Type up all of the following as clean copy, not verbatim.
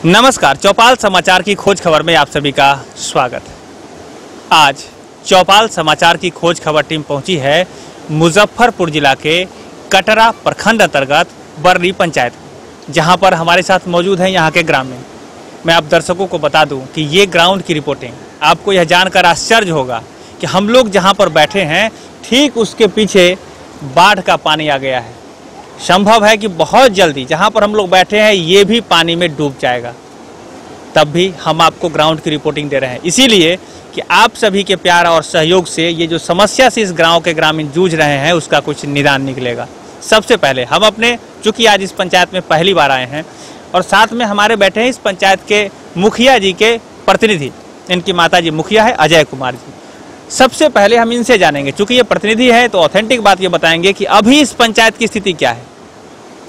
नमस्कार, चौपाल समाचार की खोज खबर में आप सभी का स्वागत है। आज चौपाल समाचार की खोज खबर टीम पहुंची है मुजफ्फरपुर जिला के कटरा प्रखंड अंतर्गत बर्री पंचायत, जहां पर हमारे साथ मौजूद हैं यहां के ग्रामीण। मैं आप दर्शकों को बता दूं कि ये ग्राउंड की रिपोर्टिंग, आपको यह जानकर आश्चर्य होगा कि हम लोग जहां पर बैठे हैं ठीक उसके पीछे बाढ़ का पानी आ गया है। संभव है कि बहुत जल्दी जहां पर हम लोग बैठे हैं ये भी पानी में डूब जाएगा, तब भी हम आपको ग्राउंड की रिपोर्टिंग दे रहे हैं, इसीलिए कि आप सभी के प्यार और सहयोग से ये जो समस्या से इस गांव के ग्रामीण जूझ रहे हैं उसका कुछ निदान निकलेगा। सबसे पहले हम अपने, चूँकि आज इस पंचायत में पहली बार आए हैं और साथ में हमारे बैठे हैं इस पंचायत के मुखिया जी के प्रतिनिधि, इनकी माता जी मुखिया है अजय कुमार जी। सबसे पहले हम इनसे जानेंगे, चूंकि ये प्रतिनिधि है तो ऑथेंटिक बात ये बताएंगे कि अभी इस पंचायत की स्थिति क्या है।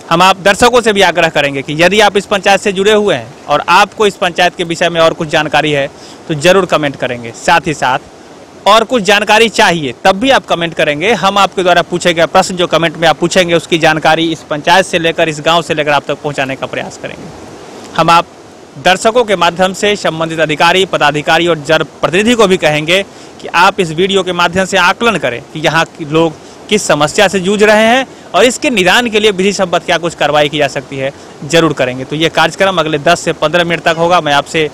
हम आप दर्शकों से भी आग्रह करेंगे कि यदि आप इस पंचायत से जुड़े हुए हैं और आपको इस पंचायत के विषय में और कुछ जानकारी है तो जरूर कमेंट करेंगे। साथ ही साथ और कुछ जानकारी चाहिए तब भी आप कमेंट करेंगे। हम आपके द्वारा पूछे गए प्रश्न जो कमेंट में आप पूछेंगे उसकी जानकारी इस पंचायत से लेकर इस गाँव से लेकर आप तक पहुँचाने का प्रयास करेंगे। हम आप दर्शकों के माध्यम से संबंधित अधिकारी, पदाधिकारी और जनप्रतिनिधि को भी कहेंगे कि आप इस वीडियो के माध्यम से आकलन करें कि यहाँ के लोग किस समस्या से जूझ रहे हैं और इसके निदान के लिए विधि सम्मत क्या कुछ कार्रवाई की जा सकती है, जरूर करेंगे। तो ये कार्यक्रम अगले 10 से 15 मिनट तक होगा। मैं आपसे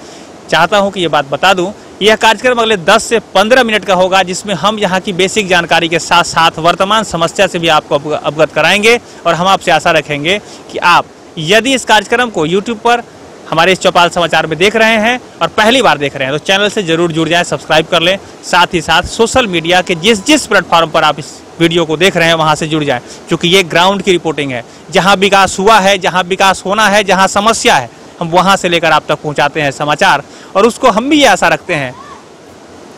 चाहता हूं कि ये बात बता दूं, यह कार्यक्रम अगले 10 से 15 मिनट का होगा, जिसमें हम यहाँ की बेसिक जानकारी के साथ साथ वर्तमान समस्या से भी आपको अवगत कराएंगे। और हम आपसे आशा रखेंगे कि आप यदि इस कार्यक्रम को यूट्यूब पर हमारे इस चौपाल समाचार में देख रहे हैं और पहली बार देख रहे हैं तो चैनल से जरूर जुड़ जाएं, सब्सक्राइब कर लें। साथ ही साथ सोशल मीडिया के जिस प्लेटफॉर्म पर आप इस वीडियो को देख रहे हैं वहां से जुड़ जाएं, क्योंकि ये ग्राउंड की रिपोर्टिंग है। जहां विकास हुआ है, जहां विकास होना है, जहां समस्या है, हम वहां से लेकर आप तक पहुंचाते हैं समाचार। और उसको हम भी ये आशा रखते हैं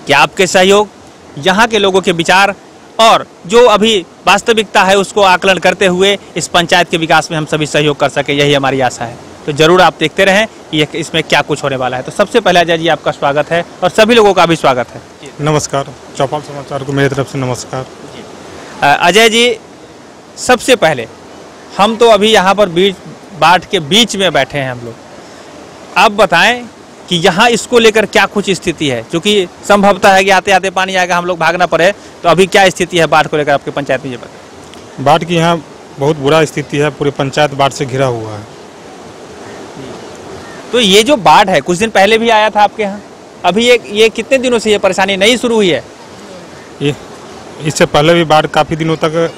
कि आपके सहयोग, यहाँ के लोगों के विचार और जो अभी वास्तविकता है उसको आकलन करते हुए इस पंचायत के विकास में हम सभी सहयोग कर सके, यही हमारी आशा है। तो जरूर आप देखते रहें कि इसमें क्या कुछ होने वाला है। तो सबसे पहले अजय जी आपका स्वागत है और सभी लोगों का भी स्वागत है। नमस्कार, चौपाल समाचार को मेरी तरफ से नमस्कार। अजय जी, सबसे पहले हम तो अभी यहाँ पर बाढ़ के बीच में बैठे हैं हम लोग, आप बताएं कि यहाँ इसको लेकर क्या कुछ स्थिति है, क्योंकि संभवतः है कि आते आते पानी आएगा, हम लोग भागना पड़े। तो अभी क्या स्थिति है बाढ़ को लेकर आपके पंचायत में, ये बताएं। बाढ़ की यहाँ बहुत बुरा स्थिति है, पूरी पंचायत बाढ़ से घिरा हुआ है। तो ये जो बाढ़ है कुछ दिन पहले भी आया था आपके यहाँ, अभी ये कितने दिनों से ये परेशानी नहीं शुरू हुई है? इससे पहले भी बाढ़ काफ़ी दिनों तक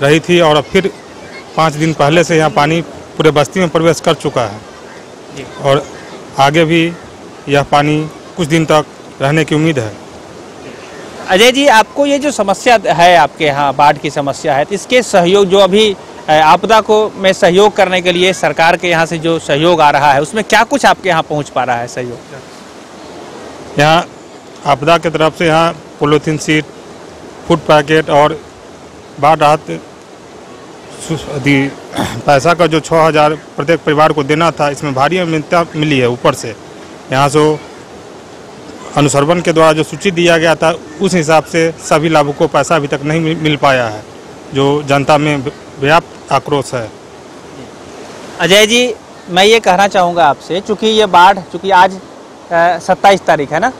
रही थी और फिर 5 दिन पहले से यहाँ पानी पूरे बस्ती में प्रवेश कर चुका है और आगे भी यह पानी कुछ दिन तक रहने की उम्मीद है। अजय जी, आपको ये जो समस्या है आपके यहाँ बाढ़ की समस्या है, तो इसके सहयोग जो अभी आपदा को में सहयोग करने के लिए सरकार के यहाँ से जो सहयोग आ रहा है उसमें क्या कुछ आपके यहाँ पहुँच पा रहा है सहयोग? यहाँ आपदा की तरफ से यहाँ पॉलीथीन सीट, फूड पैकेट और बाढ़ राहत पैसा का जो 6,000 प्रत्येक परिवार को देना था, इसमें भारी अनियमितता मिली है। ऊपर से यहाँ से अनुसर्वन के द्वारा जो सूची दिया गया था उस हिसाब से सभी लाभुकों को पैसा अभी तक नहीं मिल पाया है, जो जनता में व्याप्त आक्रोश है। अजय जी, मैं ये कहना चाहूँगा आपसे, चूँकि ये बाढ़, चूँकि आज 27 तारीख है ना,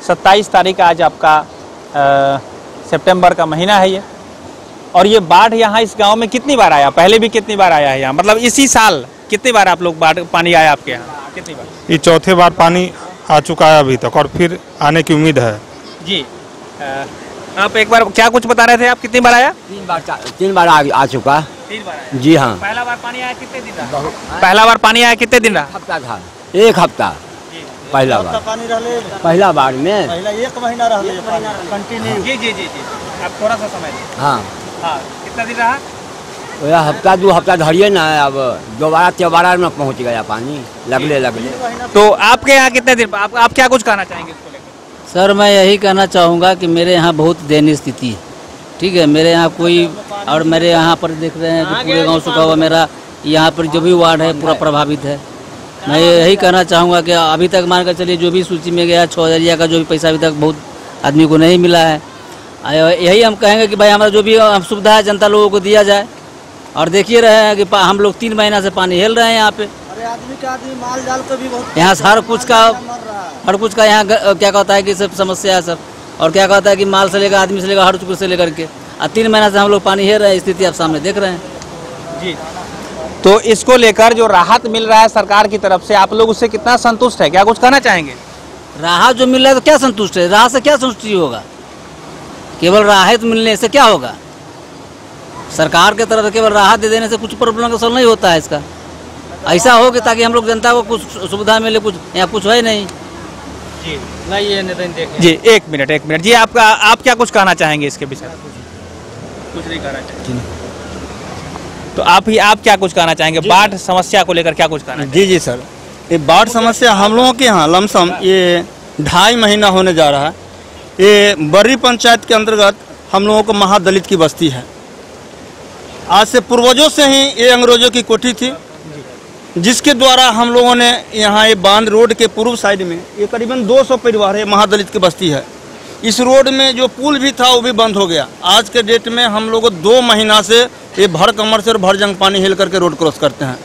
27 तारीख आज आपका सितंबर का महीना है ये, और ये बाढ़ यहाँ इस गांव में कितनी बार आया? पहले भी कितनी बार आया है यहाँ, मतलब इसी साल कितनी बार आप लोग बाढ़ पानी आया आपके यहाँ, कितनी बार? ये चौथे बार पानी आ चुका है अभी तक और फिर आने की उम्मीद है। जी, आप एक बार क्या कुछ बता रहे थे, आप कितनी बार आया? 3 बार आ चुका। 3 बार आया? जी हाँ। पहला बार पानी आया कितने दिन रहा? पहला बार पानी आया कितने दिन रहा? हफ्ता था, 1 हफ्ता। पहला बार पानी रहले, पहला बार में पहला 1 महीना रहले कंटिन्यू। जी, आप थोड़ा सा समय दीजिए। हाँ, कितना दिन रहा? हफ्ता 2 हफ्ता धरिए ना, अब दोबारा त्योहार में पहुँच गया पानी लगले। तो आपके यहाँ कितने दिन, आप क्या कुछ कहना चाहेंगे इसको लेकर? सर, मैं यही कहना चाहूँगा कि मेरे यहाँ बहुत दयनीय स्थिति है, ठीक है। मेरे यहाँ कोई, और मेरे यहाँ पर देख रहे हैं कि पूरे गांव सूखा हुआ, मेरा यहाँ पर जो भी वार्ड है पूरा प्रभावित है। मैं यही कहना चाहूँगा कि अभी तक मान कर चलिए जो भी सूची में गया 6,000 का जो भी पैसा अभी तक बहुत आदमी को नहीं मिला है। यही हम कहेंगे कि भाई हमारा जो भी सुविधा है जनता लोगों को दिया जाए। और देखिए रहे हैं कि हम लोग 3 महीना से पानी हिल रहे हैं यहाँ पे। आदमी का आदमी माल जाल को भी बहुत यहाँ हर कुछ का यहाँ क्या कहता है कि सब समस्या है सब। और क्या कहता है कि माल से लेकर आदमी से लेकर हर चीज से लेकर के 3 महीना से हम लोग पानी हेर रहे हैं। स्थिति आप सामने देख रहे हैं जी। तो इसको लेकर जो राहत मिल रहा है सरकार की तरफ से, आप लोग उससे कितना संतुष्ट है? क्या कुछ कहना चाहेंगे? राहत जो मिल रहा है तो क्या संतुष्ट है? राहत से क्या संतुष्टि होगा? केवल राहत मिलने से क्या होगा? सरकार के तरफ से केवल राहत दे देने से कुछ प्रॉब्लम का सॉल्व नहीं होता है। इसका ऐसा हो कि ताकि हम लोग जनता को कुछ सुविधा मिले, कुछ यहाँ कुछ है नहीं जी। नहीं ये नहीं देखें जी। एक मिनट जी, आप क्या कुछ कहना चाहेंगे इसके विषय में? कुछ नहीं कहना चाहेंगे तो आप क्या कुछ कहना चाहेंगे बाढ़ समस्या को लेकर? क्या कुछ कहना? जी सर, ये बाढ़ समस्या हम लोगों के यहाँ लमसम ये 2.5 महीना होने जा रहा है। ये बर्री पंचायत के अंतर्गत हम लोगों को महादलित की बस्ती है। आज से पूर्वजों से ही ये अंग्रेजों की कोठी थी, जिसके द्वारा हम लोगों ने यहाँ ये बांध रोड के पूर्व साइड में ये करीबन 200 परिवार है, महादलित की बस्ती है। इस रोड में जो पुल भी था वो भी बंद हो गया। आज के डेट में हम लोग 2 महीना से ये भर कमर से और भर जंग पानी हिल करके रोड क्रॉस करते हैं।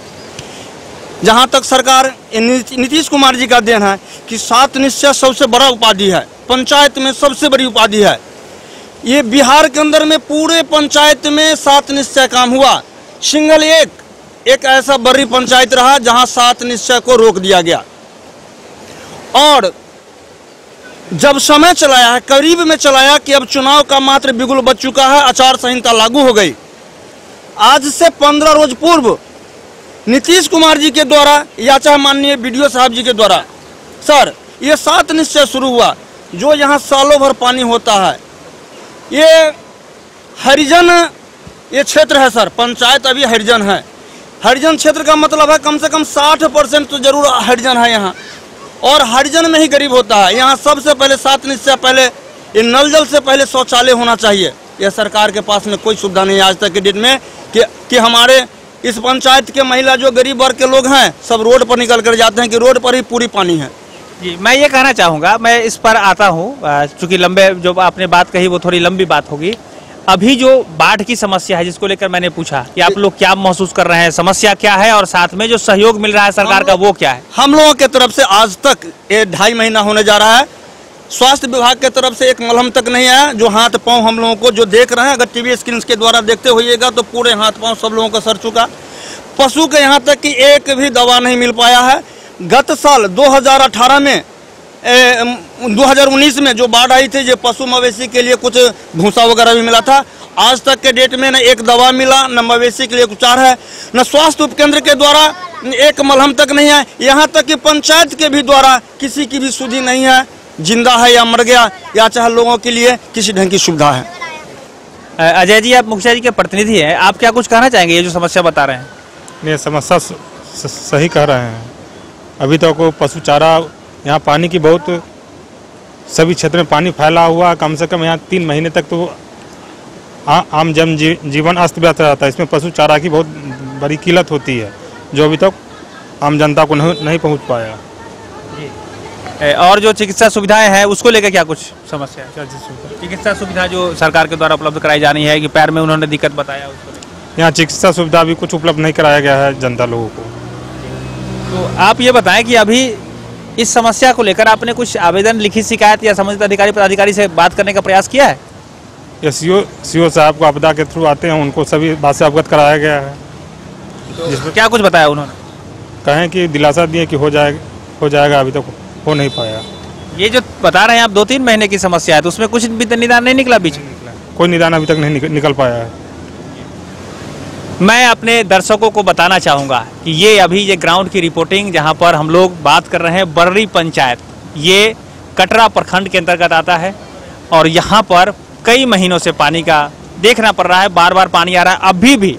जहाँ तक सरकार नीतीश कुमार जी का देन है कि 7 निश्चय सबसे बड़ा उपाधि है, पंचायत में सबसे बड़ी उपाधि है। ये बिहार के अंदर में पूरे पंचायत में 7 निश्चय काम हुआ। सिंगल एक ऐसा बर्री पंचायत रहा जहां 7 निश्चय को रोक दिया गया। और जब समय चलाया है, करीब में चलाया कि अब चुनाव का मात्र बिगुल बच चुका है, आचार संहिता लागू हो गई। आज से 15 रोज पूर्व नीतीश कुमार जी के द्वारा या चाहे माननीय बीडीओ साहब जी के द्वारा सर ये 7 निश्चय शुरू हुआ, जो यहाँ सालों भर पानी होता है। ये हरिजन ये क्षेत्र है सर, पंचायत अभी हरिजन है। हरिजन क्षेत्र का मतलब है कम से कम 60% तो जरूर हरिजन है यहाँ, और हरिजन में ही गरीब होता है। यहाँ सबसे पहले 7 निश्चय पहले ये नल जल से पहले शौचालय होना चाहिए। यह सरकार के पास में कोई सुविधा नहीं है आज तक के डेट में कि हमारे इस पंचायत के महिला जो गरीब वर्ग के लोग हैं सब रोड पर निकल कर जाते हैं कि रोड पर ही पूरी पानी है। जी, मैं ये कहना चाहूँगा, मैं इस पर आता हूँ चूँकि लंबे जो आपने बात कही वो थोड़ी लंबी बात होगी। अभी जो बाढ़ की समस्या है जिसको लेकर मैंने पूछा कि आप लोग क्या महसूस कर रहे हैं, समस्या क्या है, और साथ में जो सहयोग मिल रहा है सरकार का वो क्या है? हम लोगों के तरफ से आज तक ये 2.5 महीना होने जा रहा है, स्वास्थ्य विभाग के तरफ से एक मलहम तक नहीं आया। जो हाथ पांव हम लोगों को जो देख रहे हैं, अगर टीवी स्क्रीन के द्वारा देखते होइएगा तो पूरे हाथ पांव सब लोगों का सर चुका। पशु के यहाँ तक कि एक भी दवा नहीं मिल पाया है। गत साल 2018 में 2019 में जो बाढ़ आई थी, जो पशु मवेशी के लिए कुछ भूसा वगैरह भी मिला था। आज तक के डेट में न एक दवा मिला, न मवेशी के लिए उपचार है, न स्वास्थ्य उपकेंद्र के द्वारा एक मलहम तक नहीं है। यहाँ तक कि पंचायत के भी द्वारा किसी की भी सुधि नहीं है, जिंदा है या मर गया या चाहे लोगों के लिए किसी ढंग की सुविधा है। अजय जी, आप मुखिया जी के प्रतिनिधि हैं, आप क्या कुछ कहना चाहेंगे ये जो समस्या बता रहे हैं? ये समस्या सही कह रहे हैं। अभी तक तो पशु चारा यहाँ पानी की बहुत सभी क्षेत्र में पानी फैला हुआ, कम से कम यहाँ 3 महीने तक तो आम जन जीवन अस्त व्यस्त रहता है। इसमें पशु चारा की बहुत बड़ी किल्लत होती है, जो अभी तक आम जनता को नहीं पहुँच पाया। और जो चिकित्सा सुविधाएं हैं उसको लेकर क्या कुछ समस्या है? चिकित्सा सुविधा जो सरकार के द्वारा उपलब्ध कराई जानी है कि पैर में उन्होंने दिक्कत बताया, उसको यहाँ चिकित्सा सुविधा भी कुछ उपलब्ध नहीं कराया गया है जनता लोगों को। तो आप ये बताएं कि अभी इस समस्या को लेकर आपने कुछ आवेदन, लिखित शिकायत या संबंधित अधिकारी पदाधिकारी से बात करने का प्रयास किया है? या सीओ साहब को आपदा के थ्रू आते हैं, उनको सभी बात से अवगत कराया गया है। तो क्या कुछ बताया उन्होंने? कहें कि दिलासा दिए कि हो जाएगा, अभी तक हो नहीं पाया। ये जो बता रहे हैं आप 2-3 महीने की समस्या है, तो उसमें कुछ भी निदान नहीं निकला बीच में? कोई निदान अभी तक नहीं निकल पाया है। मैं अपने दर्शकों को बताना चाहूँगा कि ये अभी ये ग्राउंड की रिपोर्टिंग, जहाँ पर हम लोग बात कर रहे हैं बर्री पंचायत, ये कटरा प्रखंड के अंतर्गत आता है, और यहाँ पर कई महीनों से पानी का देखना पड़ रहा है, बार बार पानी आ रहा है। अभी भी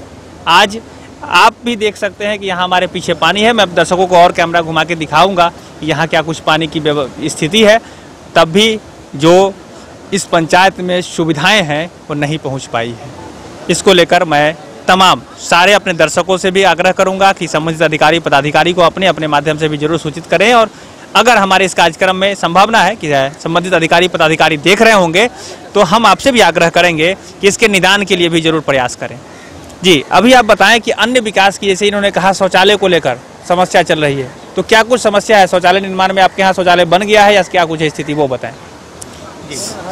आज आप भी देख सकते हैं कि यहाँ हमारे पीछे पानी है। मैं दर्शकों को और कैमरा घुमा के दिखाऊंगा यहाँ क्या कुछ पानी की स्थिति है। तब भी जो इस पंचायत में सुविधाएं हैं वो नहीं पहुँच पाई है। इसको लेकर मैं तमाम सारे अपने दर्शकों से भी आग्रह करूंगा कि संबंधित अधिकारी पदाधिकारी को अपने अपने माध्यम से भी जरूर सूचित करें, और अगर हमारे इस कार्यक्रम में संभावना है कि संबंधित अधिकारी पदाधिकारी देख रहे होंगे तो हम आपसे भी आग्रह करेंगे कि इसके निदान के लिए भी जरूर प्रयास करें। जी, अभी आप बताएं कि अन्य विकास की, जैसे इन्होंने कहा शौचालय को लेकर, समस्या चल रही है, तो क्या कुछ समस्या है शौचालय निर्माण में? आपके यहाँ शौचालय बन गया है या क्या कुछ स्थिति वो बताएं।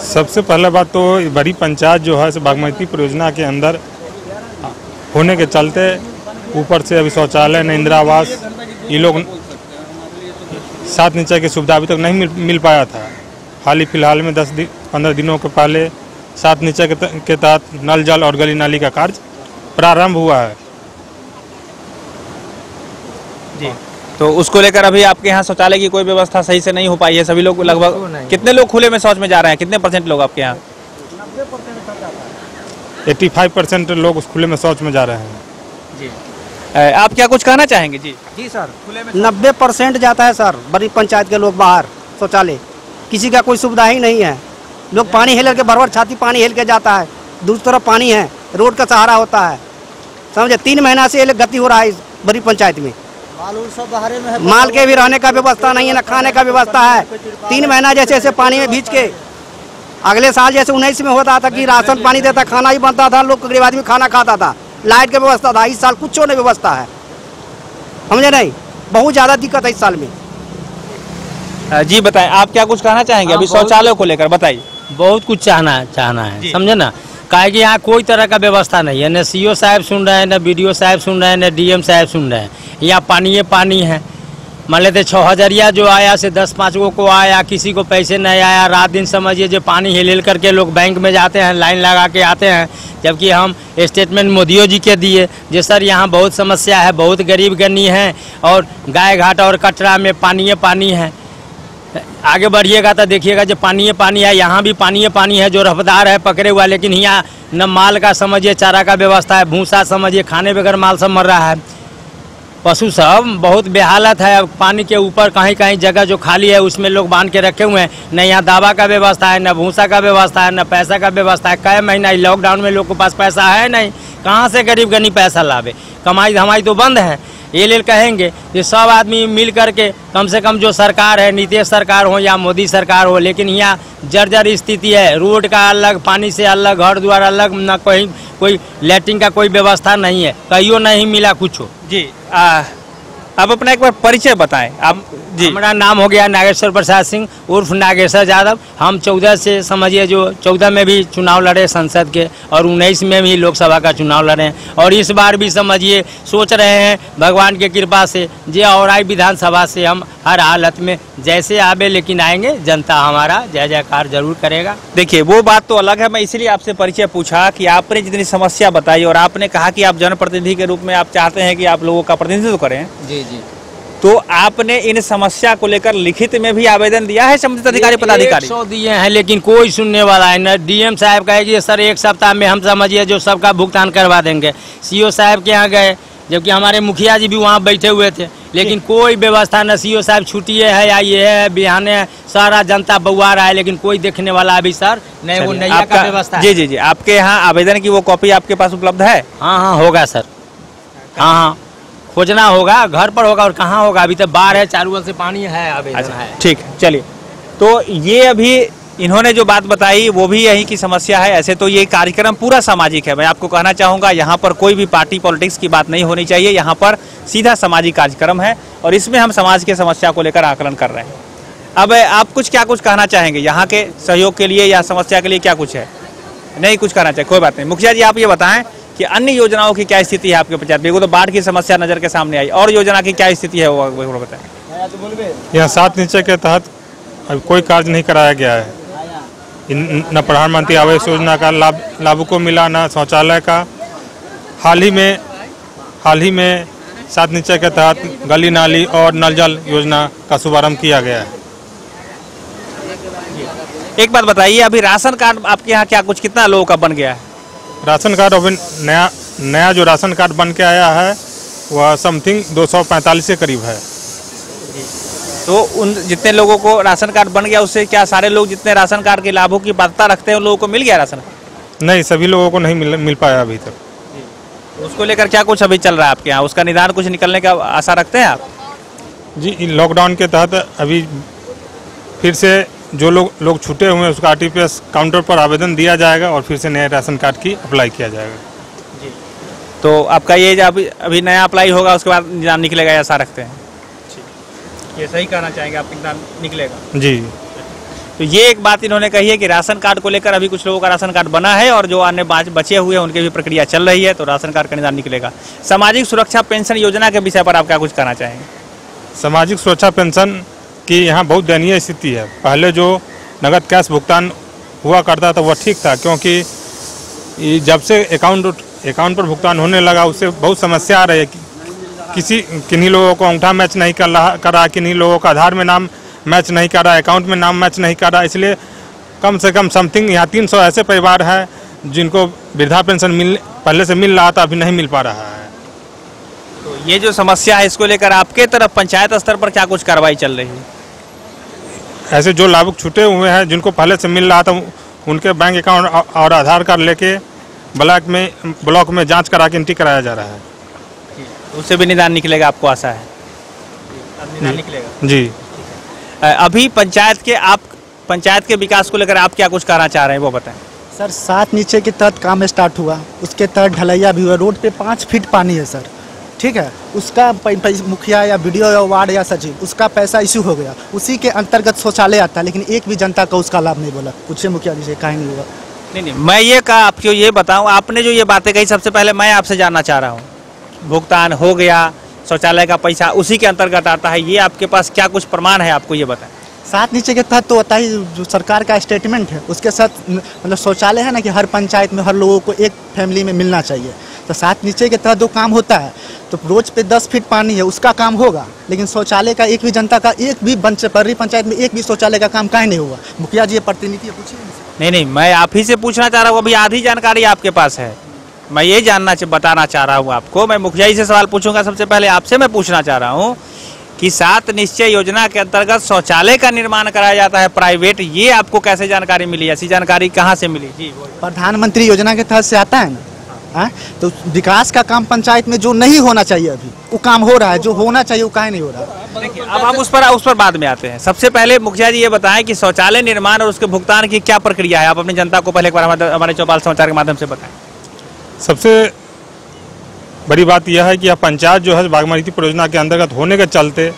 सबसे पहले बात तो बड़ी पंचायत जो है बागमती परियोजना के अंदर होने के चलते ऊपर से अभी शौचालय न इंदिरा आवास ये लोग 7 नीचे की सुविधा अभी तक नहीं मिल पाया था। हाल ही फिलहाल में 10-15 दिनों के पहले 7 नीचे के तहत नल जल और गली नाली का कार्य प्रारंभ हुआ है जी। तो उसको लेकर अभी आपके यहाँ शौचालय की कोई व्यवस्था सही से नहीं हो पाई है। सभी लोग लगभग कितने लोग खुले में शौच में जा रहे हैं? कितने % लोग आपके यहाँ? 85% लोग उस खुले में शौच में जा रहे हैं जी। आप क्या कुछ कहना चाहेंगे? जी जी सर, 90% जाता है सर बड़ी पंचायत के लोग बाहर शौचालय, किसी का कोई सुविधा ही नहीं है। लोग पानी हेल के भरभर छाती पानी हेल के जाता है, दूसरी तरफ पानी है, रोड का सहारा होता है, समझे। 3 महीना से ये गति हो रहा है इस बड़ी पंचायत में। माल के भी रहने का व्यवस्था नहीं है, न खाने का व्यवस्था है। 3 महीना जैसे ऐसे पानी में भीज के, अगले साल जैसे 19 में होता था कि राशन पानी देता, खाना भी बनता था, लोग गरीब आदमी खाना खाता था, लाइट की व्यवस्था था। इस साल कुछ नहीं व्यवस्था है, समझे नहीं, बहुत ज़्यादा दिक्कत है इस साल में। जी बताएं, आप क्या कुछ कहना चाहेंगे अभी शौचालय को लेकर? बताइए। बहुत कुछ चाहना है, समझे ना। काहे कि यहाँ कोई तरह का व्यवस्था नहीं है, न CO साहब सुन रहे हैं, न BDO साहब सुन रहे हैं, न DM साहब सुन रहे हैं। यहाँ पानी है। मान लेते 6000 जो आया से 10-5 को आया, किसी को पैसे नहीं आया। रात दिन समझिए जो पानी हिल करके लोग बैंक में जाते हैं, लाइन लगा के आते हैं, जबकि हम स्टेटमेंट मोदियो जी के दिए जे सर यहाँ बहुत समस्या है, बहुत गरीब गन्नी है और गाय घाट और कटरा में पानी है। आगे बढ़िएगा तो देखिएगा जो पानी है, यहाँ भी पानी है, जो रफ्तार है पकड़े हुआ। लेकिन यहाँ न माल का समझिए चारा का व्यवस्था है, भूसा समझिए खाने बगैर माल सब मर रहा है, पशु सब बहुत बेहालत है। पानी के ऊपर कहीं जगह जो खाली है उसमें लोग बांध के रखे हुए हैं। न यहाँ दावा का व्यवस्था है, न भूसा का व्यवस्था है, न पैसा का व्यवस्था है। कई महीना लॉकडाउन में लोग के पास पैसा है नहीं, कहाँ से गरीब गनी पैसा लावे? कमाई धमाई तो बंद है। ये लेल कहेंगे कि सब आदमी मिल करके कम से कम जो सरकार है, नीतीश सरकार हो या मोदी सरकार हो, लेकिन यहाँ जर्जर स्थिति है। रोड का अलग, पानी से अलग, घर द्वार अलग, न कहीं कोई लैट्रिन का कोई व्यवस्था नहीं है, कहियो नहीं मिला कुछ। जी आप अपना एक बार परिचय बताएं। आप जी। हमारा नाम हो गया नागेश्वर प्रसाद सिंह उर्फ नागेश्वर यादव। हम 14 से समझिए जो 14 में भी चुनाव लड़े संसद के और 19 में भी लोकसभा का चुनाव लड़े और इस बार भी समझिए सोच रहे हैं भगवान की कृपा से जे और आई विधानसभा से हम हर हालत में जैसे आवे लेकिन आएंगे, जनता हमारा जय जयकार जरूर करेगा। देखिए वो बात तो अलग है, मैं इसलिए आपसे परिचय पूछा कि आपने जितनी समस्या बताई और आपने कहा कि आप जनप्रतिनिधि के रूप में आप चाहते हैं कि आप लोगों का प्रतिनिधित्व करें। जी। तो आपने इन समस्या को लेकर लिखित में भी आवेदन दिया है संबंधित अधिकारी पदाधिकारी? 100 दिए हैं लेकिन कोई सुनने वाला है न। DM साहब कहेगी सर 1 सप्ताह में हम समझिए जो सबका भुगतान करवा देंगे। CO साहब के यहाँ गए, जबकि हमारे मुखिया जी भी वहाँ बैठे हुए थे, लेकिन कोई व्यवस्था न। CO साहब छुट्टिए है या ये है बिहाने, सारा जनता बउआ रहा है, लेकिन कोई देखने वाला अभी सर नहीं। वो नैया का व्यवस्था। जी। आपके यहाँ आवेदन की वो कॉपी आपके पास उपलब्ध है? हाँ होगा सर, हाँ खोजना होगा, घर पर होगा और कहाँ होगा? अभी तो बाढ़ है, चारों ओर से पानी है, आवेदन है। ठीक है, चलिए। तो ये अभी इन्होंने जो बात बताई वो भी यही की समस्या है। ऐसे तो ये कार्यक्रम पूरा सामाजिक है। मैं आपको कहना चाहूँगा यहाँ पर कोई भी पार्टी पॉलिटिक्स की बात नहीं होनी चाहिए। यहाँ पर सीधा सामाजिक कार्यक्रम है और इसमें हम समाज के समस्या को लेकर आकलन कर रहे हैं। अब आप क्या कुछ कहना चाहेंगे यहाँ के सहयोग के लिए या समस्या के लिए? क्या कुछ है? नहीं कुछ कहना चाहिए, कोई बात नहीं। मुखिया जी आप ये बताएं कि अन्य योजनाओं की क्या स्थिति है आपके पंचायत में? तो बाढ़ की समस्या नजर के सामने आई, और योजना की क्या स्थिति है वो बताएं। यहाँ 7 नीचे के तहत अभी कोई कार्य नहीं कराया गया है। न प्रधानमंत्री आवास योजना का लाभुकों मिला, न शौचालय का। हाल ही में 7 नीचे के तहत गली नाली और नल जल योजना का शुभारंभ किया गया है। एक बात बताइए, अभी राशन कार्ड आपके यहाँ क्या कुछ कितना लोगों का बन गया है? राशन कार्ड अभी नया जो राशन कार्ड बन के आया है वह समथिंग 245 के करीब है। तो उन जितने लोगों को राशन कार्ड बन गया उससे क्या सारे लोग जितने राशन कार्ड के लाभों की पात्रता रखते हैं उन लोगों को मिल गया राशन कार्ड? नहीं, सभी लोगों को नहीं मिल पाया अभी तक। उसको लेकर क्या कुछ अभी चल रहा है आपके यहाँ? उसका निदान कुछ निकलने का आशा रखते हैं आप? जी, लॉकडाउन के तहत अभी फिर से जो लोग छूटे हुए हैं उसका RTPS काउंटर पर आवेदन दिया जाएगा और फिर से नए राशन कार्ड की अप्लाई किया जाएगा। तो आपका ये जो अभी नया अप्लाई होगा उसके बाद निदान निकलेगा, ऐसा रखते हैं? ये सही कहना चाहेंगे आप, निदान निकलेगा? जी। तो ये एक बात इन्होंने कही है कि राशन कार्ड को लेकर अभी कुछ लोगों का राशन कार्ड बना है और जो अन्य बचे हुए हैं उनकी भी प्रक्रिया चल रही है, तो राशन कार्ड का निदान निकलेगा। सामाजिक सुरक्षा पेंशन योजना के विषय पर आप क्या कुछ कहना चाहेंगे? सामाजिक सुरक्षा पेंशन की यहाँ बहुत दयनीय स्थिति है। पहले जो नगद कैश भुगतान हुआ करता था वह ठीक था, क्योंकि जब से अकाउंट पर भुगतान होने लगा उससे बहुत समस्या आ रही है। किन्हीं लोगों को अंगूठा मैच नहीं कर रहा, किन्हीं लोगों का आधार में नाम मैच नहीं कर रहा, अकाउंट में नाम मैच नहीं कर रहा। इसलिए कम से कम समथिंग यहाँ 300 ऐसे परिवार हैं जिनको वृद्धा पेंशन पहले से मिल रहा था, अभी नहीं मिल पा रहा है। तो ये जो समस्या है इसको लेकर आपके तरफ पंचायत स्तर पर क्या कुछ कार्रवाई चल रही है? ऐसे जो लाभुक छूटे हुए हैं जिनको पहले से मिल रहा था उनके बैंक अकाउंट और आधार कार्ड लेके ब्लॉक में जांच करा के एंट्री कराया जा रहा है। उससे भी निदान निकलेगा, आपको आशा है? निदान निकलेगा जी। अभी पंचायत के विकास को लेकर आप क्या कुछ कहना चाह रहे हैं वो बताएं? सर 7 नीचे के तहत काम स्टार्ट हुआ, उसके तहत ढलैया भी हुआ। रोड पे 5 फीट पानी है सर, ठीक है। उसका मुखिया या बीडीओ या वार्ड या सचिव उसका पैसा इशू हो गया, उसी के अंतर्गत शौचालय आता है, लेकिन एक भी जनता का उसका लाभ नहीं बोला। पूछे मुखिया जी से, कहीं नहीं हुआ। नहीं, मैं ये कहा आपको ये बताऊं, आपने जो ये बातें कही सबसे पहले मैं आपसे जानना चाह रहा हूँ, भुगतान हो गया, शौचालय का पैसा उसी के अंतर्गत आता है, ये आपके पास क्या कुछ प्रमाण है, आपको ये बताएं? 7 नीचे के तहत तो होता ही, जो सरकार का स्टेटमेंट है उसके साथ मतलब शौचालय है ना कि हर पंचायत में हर लोगों को एक फैमिली में मिलना चाहिए। तो 7 नीचे के तहत जो काम होता है तो रोज पे 10 फीट पानी है उसका काम होगा, लेकिन शौचालय का एक भी जनता का एक भी पर्री पंचायत में एक भी शौचालय का काम काहे नहीं हुआ? मुखिया जी प्रतिनिधि पूछिए। नहीं, मैं आप ही से पूछना चाह रहा हूँ, अभी आधी जानकारी आपके पास है, मैं ये बताना चाह रहा हूँ आपको। मैं मुखिया जी से सवाल पूछूंगा, सबसे पहले आपसे मैं पूछना चाह रहा हूँ कि 7 निश्चय योजना के अंतर्गत शौचालय का निर्माण कराया जाता है प्राइवेट, ये आपको कैसे जानकारी मिली? ऐसी जानकारी कहाँ से मिली? जी, प्रधानमंत्री योजना के तहत से आता है ना। तो विकास का काम पंचायत में जो नहीं होना चाहिए अभी वो काम हो रहा है, जो होना चाहिए वो काहे नहीं हो रहा? देखिए, अब हम उस पर बाद में आते हैं। सबसे पहले मुखिया जी ये बताएं कि शौचालय निर्माण और उसके भुगतान की क्या प्रक्रिया है, आप अपनी जनता को पहले एक बार हमारे चौपाल समाचार के माध्यम से बताएं। सबसे बड़ी बात यह है कि यह पंचायत जो है बागमती परियोजना के अंतर्गत होने के चलते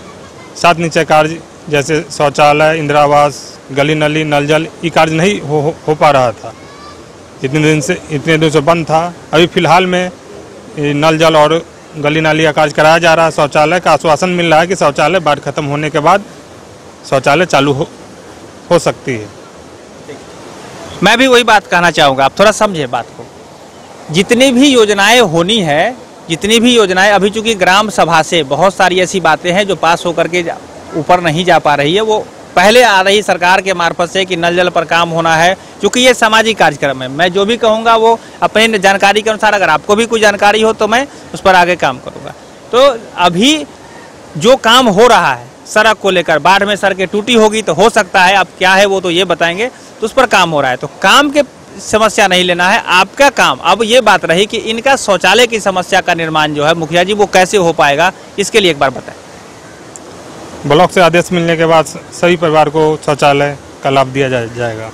7 नीचे कार्य जैसे शौचालय, इंदिरा आवास, गली नली, नल जल, ये कार्य नहीं हो पा रहा था। इतने दिन से बंद था। अभी फिलहाल में नल जल और गली नाली का कार्य कराया जा रहा है। शौचालय का आश्वासन मिल रहा है कि शौचालय बाढ़ खत्म होने के बाद शौचालय चालू हो सकती है। मैं भी वही बात कहना चाहूँगा, आप थोड़ा समझे बात को। जितनी भी योजनाएं होनी है, जितनी भी योजनाएं अभी चूंकि ग्राम सभा से बहुत सारी ऐसी बातें हैं जो पास होकर के ऊपर नहीं जा पा रही है, वो पहले आ रही सरकार के मार्फत से कि नल जल पर काम होना है। क्योंकि ये सामाजिक कार्यक्रम है, मैं जो भी कहूँगा वो अपने जानकारी के अनुसार, अगर आपको भी कोई जानकारी हो तो मैं उस पर आगे काम करूँगा। तो अभी जो काम हो रहा है सड़क को लेकर, बाढ़ में सड़कें टूटी होगी तो हो सकता है, अब क्या है वो तो ये बताएंगे, तो उस पर काम हो रहा है। तो काम के समस्या नहीं लेना है, आपका काम अब ये बात रही कि इनका शौचालय की समस्या का निर्माण जो है मुखिया जी वो कैसे हो पाएगा, इसके लिए एक बार बताएं। ब्लॉक से आदेश मिलने के बाद सभी परिवार को शौचालय का लाभ दिया जाएगा,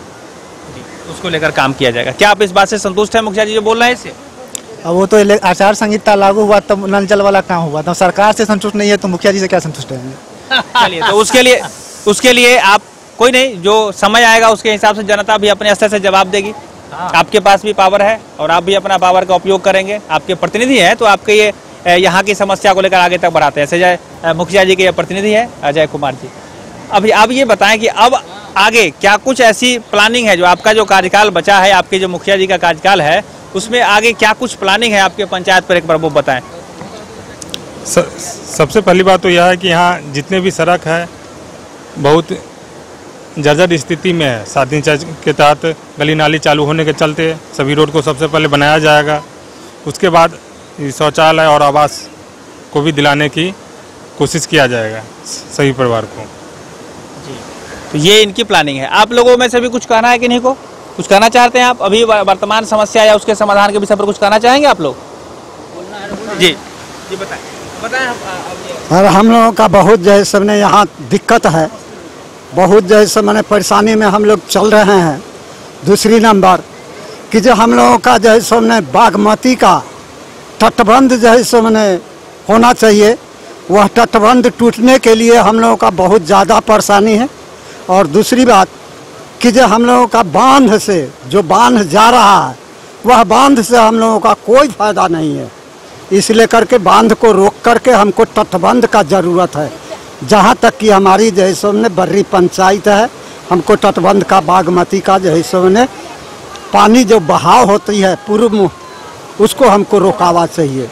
उसको लेकर काम किया जाएगा। क्या आप इस बात से संतुष्ट हैं मुखिया जी जो बोल रहे हैं इससे? अब वो तो आचार संहिता लागू हुआ तब नल जल वाला काम हुआ, तो सरकार से संतुष्ट नहीं है तो मुखिया जी से क्या संतुष्ट रहेंगे? चलिए, तो उसके लिए आप कोई नहीं, जो समय आएगा उसके हिसाब से जनता भी अपने स्तर से जवाब देगी। आपके पास भी पावर है और आप भी अपना पावर का उपयोग करेंगे, आपके प्रतिनिधि हैं तो आपके ये यहाँ की समस्या को लेकर आगे तक बढ़ाते हैं। ऐसे मुखिया जी के ये प्रतिनिधि है अजय कुमार जी। अभी आप ये बताएं कि अब आगे क्या कुछ ऐसी प्लानिंग है, जो आपका जो कार्यकाल बचा है, आपके जो मुखिया जी का कार्यकाल है, उसमें आगे क्या कुछ प्लानिंग है आपके पंचायत पर, एक बार वो बताएं। सबसे पहली बात तो यह है कि यहाँ जितने भी सड़क है बहुत जर्जर स्थिति में है। 7 नीचे के तहत गली नाली चालू होने के चलते सभी रोड को सबसे पहले बनाया जाएगा, उसके बाद शौचालय और आवास को भी दिलाने की कोशिश किया जाएगा सभी परिवार को। जी, तो ये इनकी प्लानिंग है। आप लोगों में से भी कुछ कहना है कि नहीं को कुछ कहना चाहते हैं आप अभी वर्तमान समस्या या उसके समाधान के विषय पर कुछ कहना चाहेंगे आप लोग? जी जी बताएं। और हम लोगों का बहुत जैसे मैंने यहाँ दिक्कत है, बहुत जैसे मैंने परेशानी में हम लोग चल रहे हैं। दूसरी नंबर कि जो हम लोगों का जैसे हमने बागमती का तटबंध जो है सो मैंने होना चाहिए। वह तटबंध टूटने के लिए हम लोगों का बहुत ज़्यादा परेशानी है। और दूसरी बात कि जो हम लोगों का बांध से जो बांध जा रहा है, वह बांध से हम लोगों का कोई फ़ायदा नहीं है। इसलिए करके बांध को रोक करके हमको तटबंध का ज़रूरत है। जहाँ तक कि हमारी जो है सो ने बर्री पंचायत है, हमको तटबंध का बागमती का जो है सो ने पानी जो बहाव होती है पूर्व मुँह, उसको हमको रोकावा चाहिए।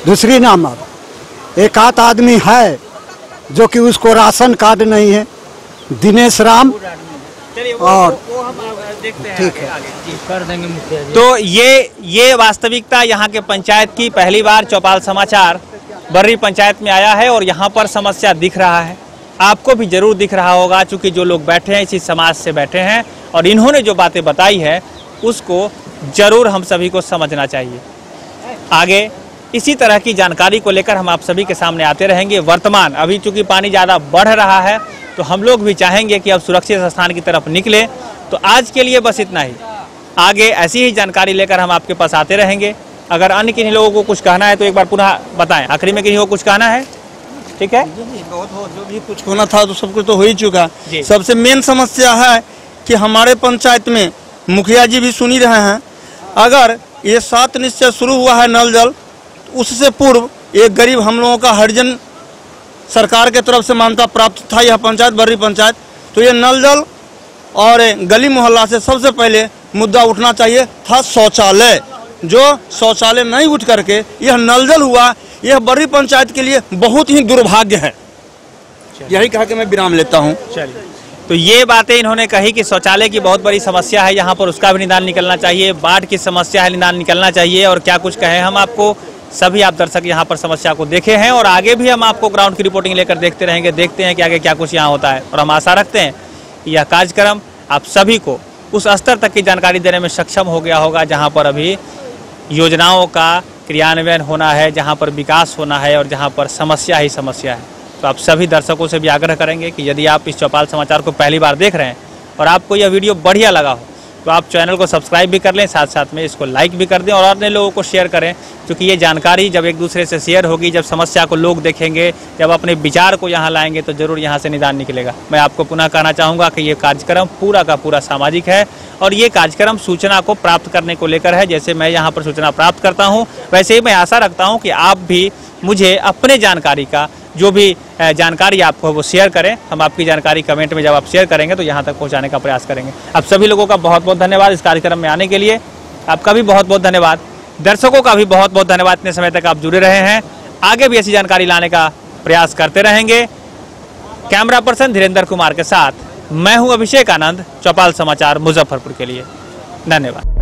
दूसरी नंबर एक आध आदमी है जो कि उसको राशन कार्ड नहीं है, दिनेश राम, और ठीक है कर देंगे मुखिया जी। तो ये वास्तविकता यहाँ के पंचायत की पहली बार चौपाल समाचार बर्री पंचायत में आया है और यहाँ पर समस्या दिख रहा है। आपको भी जरूर दिख रहा होगा, क्योंकि जो लोग बैठे हैं इसी समाज से बैठे हैं और इन्होंने जो बातें बताई है उसको जरूर हम सभी को समझना चाहिए। आगे इसी तरह की जानकारी को लेकर हम आप सभी के सामने आते रहेंगे। वर्तमान अभी चूंकि पानी ज़्यादा बढ़ रहा है तो हम लोग भी चाहेंगे कि अब सुरक्षित स्थान की तरफ निकले। तो आज के लिए बस इतना ही। आगे ऐसी ही जानकारी लेकर हम आपके पास आते रहेंगे। अगर अन्य किन्हीं लोगों को कुछ कहना है तो एक बार पुनः बताएं। आखिरी में किन्हीं को कुछ कहना है? ठीक है, जो भी कुछ होना था तो सब कुछ तो हो ही चुका। सबसे मेन समस्या है कि हमारे पंचायत में मुखिया जी भी सुनी रहे हैं, अगर ये 7 निश्चय शुरू हुआ है नल जल, उससे पूर्व एक गरीब हम लोगों का हरिजन सरकार के तरफ से मान्यता प्राप्त था यह पंचायत बर्री पंचायत। तो ये नल जल और गली मोहल्ला से सबसे पहले मुद्दा उठना चाहिए था शौचालय। जो शौचालय नहीं उठ करके यह नल जल हुआ, यह बर्री पंचायत के लिए बहुत ही दुर्भाग्य है। यही कहा कि मैं विराम लेता हूँ। चलिए, तो ये बातें इन्होंने कही कि शौचालय की बहुत बड़ी समस्या है यहाँ पर, उसका भी निदान निकलना चाहिए। बाढ़ की समस्या है, निदान निकलना चाहिए। और क्या कुछ कहे हम आपको, सभी आप दर्शक यहाँ पर समस्या को देखे हैं और आगे भी हम आपको ग्राउंड की रिपोर्टिंग लेकर देखते रहेंगे। देखते हैं कि आगे क्या कुछ यहाँ होता है और हम आशा रखते हैं कि यह कार्यक्रम आप सभी को उस स्तर तक की जानकारी देने में सक्षम हो गया होगा जहाँ पर अभी योजनाओं का क्रियान्वयन होना है, जहाँ पर विकास होना है और जहाँ पर समस्या ही समस्या है। तो आप सभी दर्शकों से भी आग्रह करेंगे कि यदि आप इस चौपाल समाचार को पहली बार देख रहे हैं और आपको यह वीडियो बढ़िया लगा हो तो आप चैनल को सब्सक्राइब भी कर लें, साथ साथ में इसको लाइक भी कर दें और अन्य लोगों को शेयर करें। क्योंकि ये जानकारी जब एक दूसरे से शेयर होगी, जब समस्या को लोग देखेंगे, जब अपने विचार को यहाँ लाएंगे तो जरूर यहाँ से निदान निकलेगा। मैं आपको पुनः कहना चाहूँगा कि ये कार्यक्रम पूरा का पूरा सामाजिक है और ये कार्यक्रम सूचना को प्राप्त करने को लेकर है। जैसे मैं यहाँ पर सूचना प्राप्त करता हूँ, वैसे ही मैं आशा रखता हूँ कि आप भी मुझे अपने जानकारी का जो भी जानकारी आपको वो शेयर करें। हम आपकी जानकारी कमेंट में जब आप शेयर करेंगे तो यहाँ तक पहुँचाने का प्रयास करेंगे। आप सभी लोगों का बहुत बहुत धन्यवाद इस कार्यक्रम में आने के लिए। आपका भी बहुत बहुत धन्यवाद। दर्शकों का भी बहुत बहुत धन्यवाद, इतने समय तक आप जुड़े रहे हैं। आगे भी ऐसी जानकारी लाने का प्रयास करते रहेंगे। कैमरा पर्सन धीरेन्द्र कुमार के साथ मैं हूँ अभिषेक आनंद, चौपाल समाचार मुजफ्फरपुर के लिए। धन्यवाद।